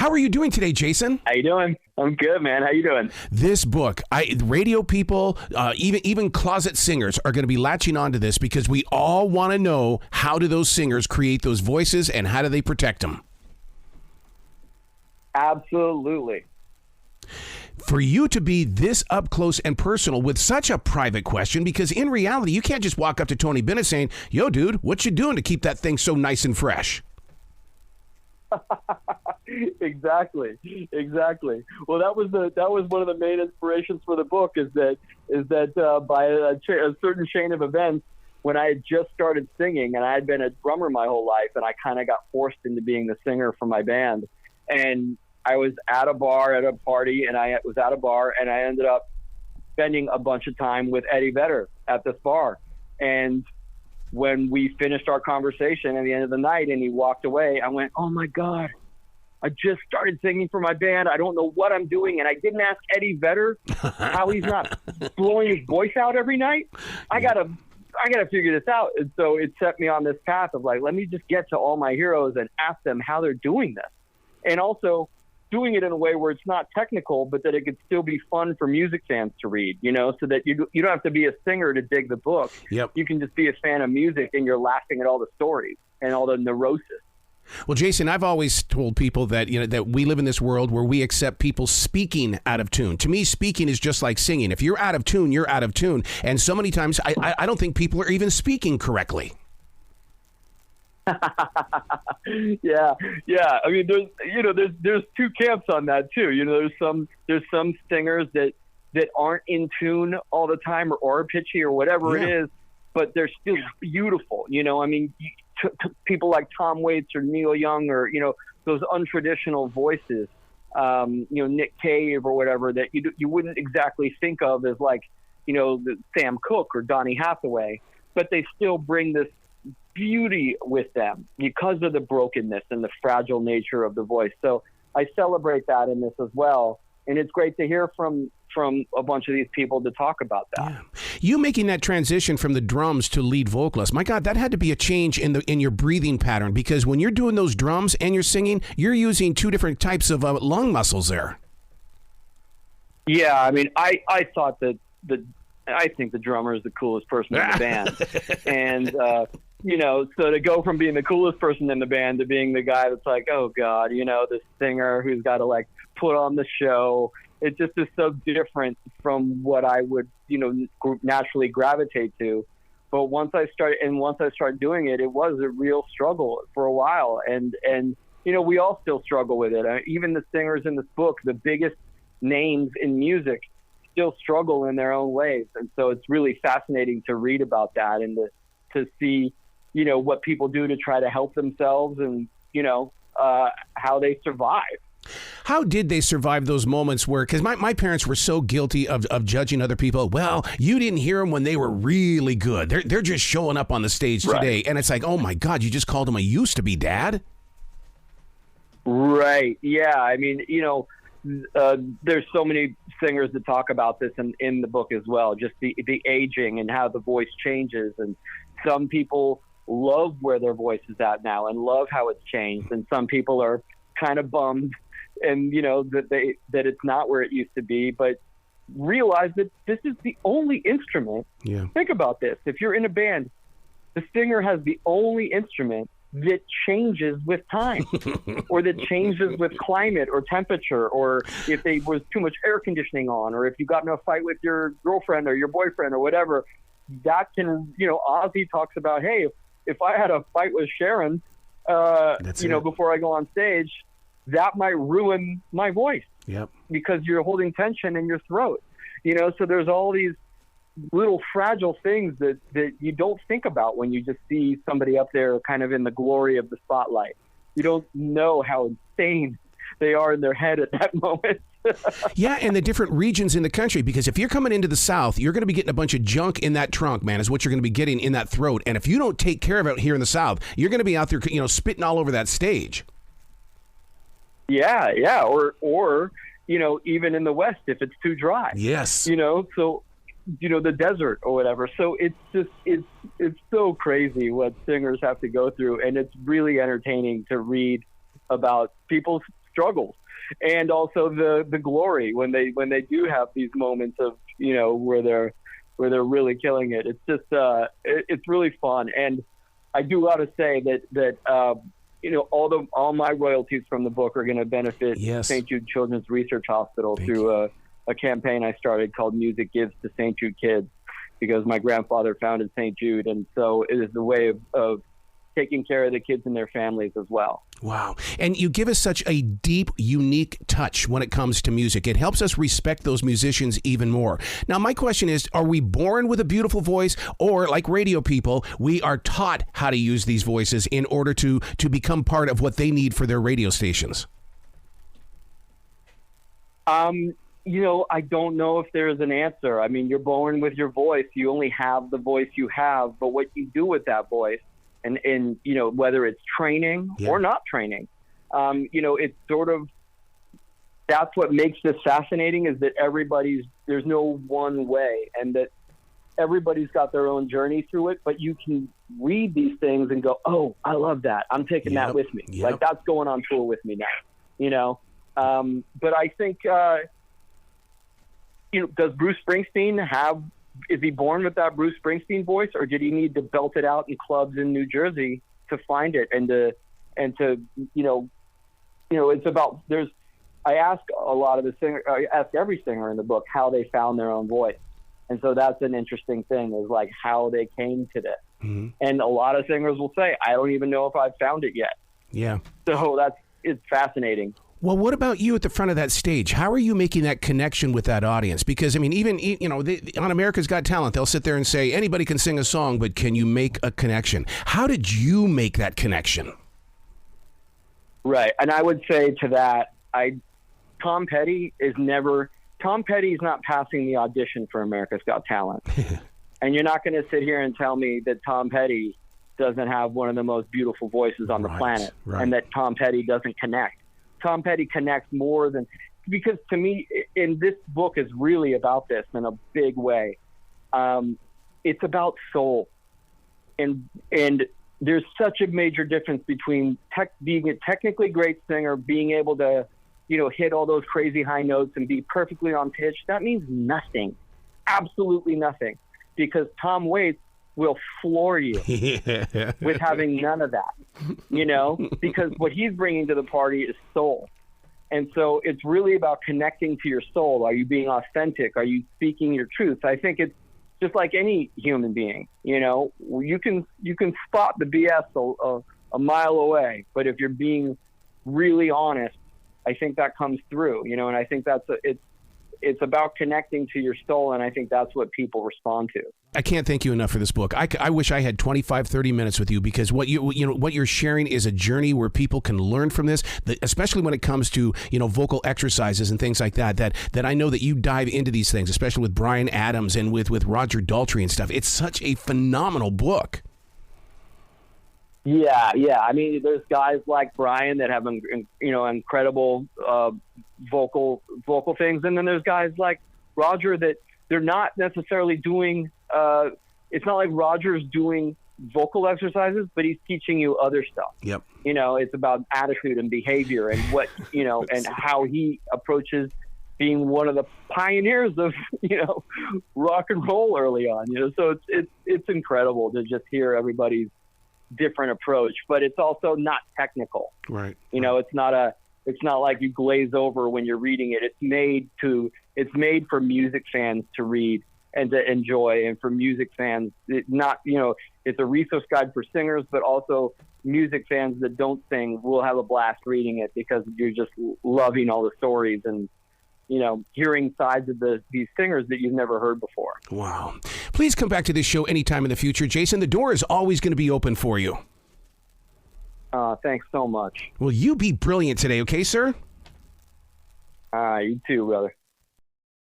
How are you doing today, Jason? How you doing? I'm good, man. How you doing? This book, radio people, even closet singers are going to be latching onto this because we all want to know, how do those singers create those voices and how do they protect them? Absolutely. For you to be this up close and personal with such a private question, because in reality, you can't just walk up to Tony Bennett saying, yo, dude, what you doing to keep that thing so nice and fresh? Exactly. Well, that was one of the main inspirations for the book. Is that by a certain chain of events, when I had just started singing and I had been a drummer my whole life, and I kind of got forced into being the singer for my band, and I was at a bar at a party, and I ended up spending a bunch of time with Eddie Vedder at this bar, and when we finished our conversation at the end of the night and he walked away, I went, oh my God, I just started singing for my band. I don't know what I'm doing. And I didn't ask Eddie Vedder how he's not blowing his voice out every night. I gotta figure this out. And so it set me on this path of like, let me just get to all my heroes and ask them how they're doing this. And also doing it in a way where it's not technical, but that it could still be fun for music fans to read, so that you don't have to be a singer to dig the book. Yep. You can just be a fan of music and you're laughing at all the stories and all the neurosis. Well, Jason, I've always told people that, that we live in this world where we accept people speaking out of tune. To me, speaking is just like singing. If you're out of tune, you're out of tune. And so many times I don't think people are even speaking correctly. Yeah. I mean, there's two camps on that too. There's some singers that aren't in tune all the time or pitchy or whatever it is, but they're still beautiful. I mean, people like Tom Waits or Neil Young or those untraditional voices, Nick Cave or whatever that you wouldn't exactly think of as like Sam Cooke or Donny Hathaway, but they still bring this beauty with them because of the brokenness and the fragile nature of the voice. So I celebrate that in this as well. And it's great to hear from a bunch of these people to talk about that. Yeah. You making that transition from the drums to lead vocalist, my God, that had to be a change in your breathing pattern, because when you're doing those drums and you're singing, you're using two different types of lung muscles there. Yeah, I mean, I thought that I think the drummer is the coolest person in the band. And, so to go from being the coolest person in the band to being the guy that's like, oh God, this singer who's got to like put on the show, it just is so different from what I would, naturally gravitate to. But once I started doing it, it was a real struggle for a while. And we all still struggle with it. Even the singers in this book, the biggest names in music, still struggle in their own ways. And so it's really fascinating to read about that and to see, what people do to try to help themselves and, how they survive. How did they survive those moments where, because my parents were so guilty of judging other people. Well, you didn't hear them when they were really good. They're just showing up on the stage today. And it's like, oh my God, you just called them a used to be dad. Right. Yeah. I mean, there's so many singers that talk about this in the book as well, just the aging and how the voice changes. And some people love where their voice is at now and love how it's changed. And some people are kind of bummed and, that it's not where it used to be, but realize that this is the only instrument. Yeah. Think about this. If you're in a band, the singer has the only instrument that changes with time or that changes with climate or temperature, or if there was too much air conditioning on, or if you got in a fight with your girlfriend or your boyfriend or whatever. That can, Ozzy talks about, hey, if I had a fight with Sharon, before I go on stage, that might ruin my voice. Yep. Because you're holding tension in your throat. So there's all these little fragile things that you don't think about when you just see somebody up there kind of in the glory of the spotlight. You don't know how insane they are in their head at that moment. Yeah, and the different regions in the country, because if you're coming into the South, you're going to be getting a bunch of junk in that trunk, man, is what you're going to be getting in that throat. And if you don't take care of it here in the South, you're going to be out there, spitting all over that stage. Yeah, or even in the West if it's too dry. Yes. So the desert or whatever. So it's so crazy what singers have to go through, and it's really entertaining to read about people's struggles, and also the glory when they do have these moments of, where they're really killing it. It's just it's really fun. And I do got to say that all my royalties from the book are going to benefit St. Jude Children's Research Hospital through a campaign I started called Music Gives to St. Jude Kids, because my grandfather founded St. Jude, and so it is the way of taking care of the kids and their families as well. Wow. And you give us such a deep, unique touch when it comes to music. It helps us respect those musicians even more. Now, my question is, are we born with a beautiful voice, or like radio people, we are taught how to use these voices in order to become part of what they need for their radio stations? I don't know if there is an answer. I mean, you're born with your voice. You only have the voice you have, but what you do with that voice, and whether it's training or not training, it's sort of, that's what makes this fascinating, is that there's no one way, and that everybody's got their own journey through it, but you can read these things and go, oh, I love that. I'm taking that with me. Like, that's going on tour with me now, but I think, does Bruce Springsteen is he born with that Bruce Springsteen voice, or did he need to belt it out in clubs in New Jersey to find it? It's about, I ask a lot of I ask every singer in the book how they found their own voice. And so that's an interesting thing, is like how they came to this. Mm-hmm. And a lot of singers will say, I don't even know if I've found it yet. Yeah. So it's fascinating. Well, what about you at the front of that stage? How are you making that connection with that audience? Because, I mean, even, on America's Got Talent, they'll sit there and say, anybody can sing a song, but can you make a connection? How did you make that connection? Right. And I would say to that, Tom Petty is not passing the audition for America's Got Talent. And you're not going to sit here and tell me that Tom Petty doesn't have one of the most beautiful voices on the planet, and that Tom Petty doesn't connect. Tom Petty connects more than, because to me, in this book is really about this in a big way. It's about soul, and there's such a major difference between being a technically great singer, being able to, hit all those crazy high notes and be perfectly on pitch. That means nothing, absolutely nothing, because Tom Waits will floor you with having none of that, because what he's bringing to the party is soul. And so it's really about connecting to your soul. Are you being authentic? Are you speaking your truth? I think it's just like any human being, you can spot the BS a mile away, but if you're being really honest, I think that comes through, and I think it's about connecting to your soul, and I think that's what people respond to. I can't thank you enough for this book. I wish I had 25, 30 minutes with you, because what you're sharing is a journey where people can learn from this, especially when it comes to, vocal exercises and things like that I know that you dive into these things, especially with Bryan Adams and with Roger Daltrey and stuff. It's such a phenomenal book. Yeah. I mean, there's guys like Bryan that have, incredible vocal things, and then there's guys like Roger that they're not necessarily doing. It's not like Roger's doing vocal exercises, but he's teaching you other stuff. Yep. It's about attitude and behavior and what and how he approaches being one of the pioneers of rock and roll early on. So it's incredible to just hear everybody's different approach, but it's also not technical. Right. It's not like you glaze over when you're reading it. It's made for music fans to read and to enjoy, and for music fans, it's a resource guide for singers, but also music fans that don't sing will have a blast reading it, because you're just loving all the stories and hearing sides of these singers that you've never heard before. Wow. Please come back to this show anytime in the future. Jason, the door is always going to be open for you. Thanks so much. Well, you be brilliant today, okay, sir? You too, brother.